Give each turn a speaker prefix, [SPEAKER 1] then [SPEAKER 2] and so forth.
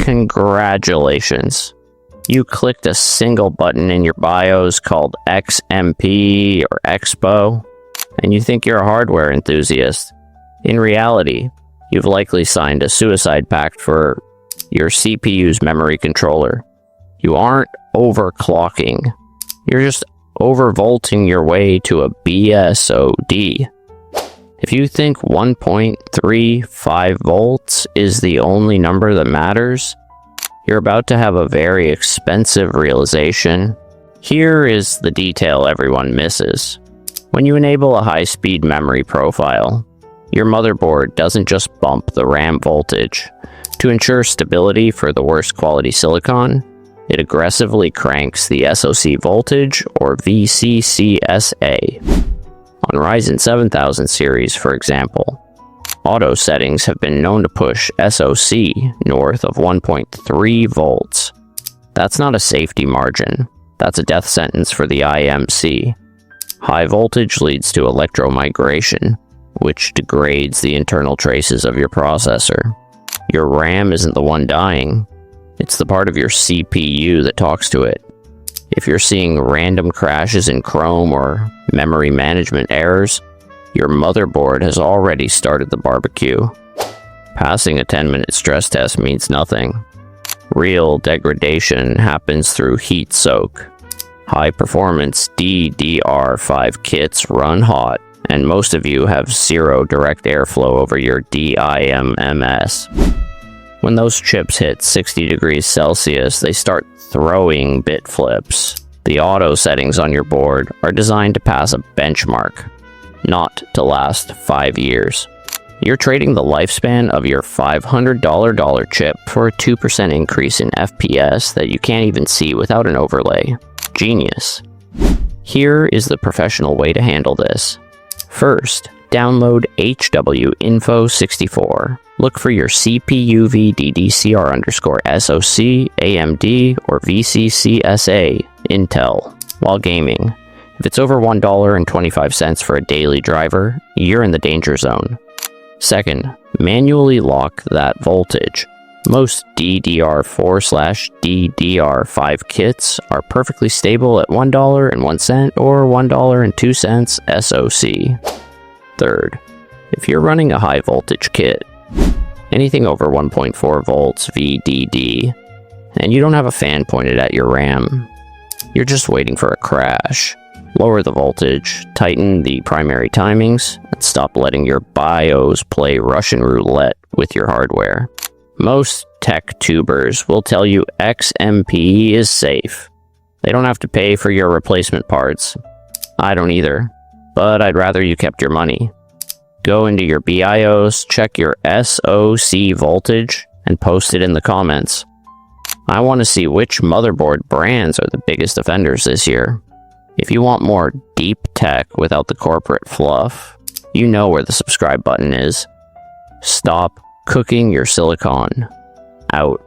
[SPEAKER 1] Congratulations. You clicked a single button in your BIOS called XMP or Expo, and you think you're a hardware enthusiast. In reality, you've likely signed a suicide pact for your CPU's memory controller. You aren't overclocking. You're just overvolting your way to a BSOD. If you think 1.35 volts is the only number that matters, you're about to have a very expensive realization. Here is the detail everyone misses. When you enable a high-speed memory profile, your motherboard doesn't just bump the RAM voltage. To ensure stability for the worst quality silicon, it aggressively cranks the SoC voltage, or VCCSA. On Ryzen 7000 series, for example, auto settings have been known to push SoC north of 1.3 volts. That's not a safety margin. That's a death sentence for the IMC. High voltage leads to electromigration, which degrades the internal traces of your processor. Your RAM isn't the one dying. It's the part of your CPU that talks to it. If you're seeing random crashes in Chrome or memory management errors, your motherboard has already started the barbecue. Passing a 10-minute stress test means nothing. Real degradation happens through heat soak. High-performance DDR5 kits run hot, and most of you have zero direct airflow over your DIMMs. When those chips hit 60 degrees Celsius, they start throwing bit flips. The auto settings on your board are designed to pass a benchmark, not to last 5 years. You're trading the lifespan of your $500 chip for a 2% increase in FPS that you can't even see without an overlay. Genius. Here is the professional way to handle this. First, download HWinfo64. Look for your CPUVDDCR_SoC, AMD, or VCCSA, Intel, while gaming. If it's over $1.25 for a daily driver, you're in the danger zone. Second, manually lock that voltage. Most DDR4/DDR5 kits are perfectly stable at $1.01 or $1.02 SoC. Third, if you're running a high voltage kit, anything over 1.4 volts VDD, and you don't have a fan pointed at your RAM, you're just waiting for a crash. Lower the voltage, tighten the primary timings, and stop letting your BIOS play Russian roulette with your hardware. Most tech tubers will tell you XMP is safe. They don't have to pay for your replacement parts. I don't either, but I'd rather you kept your money. Go into your BIOS, check your SoC voltage, and post it in the comments. I want to see which motherboard brands are the biggest offenders this year. If you want more deep tech without the corporate fluff, you know where the subscribe button is. Stop cooking your silicon. Out.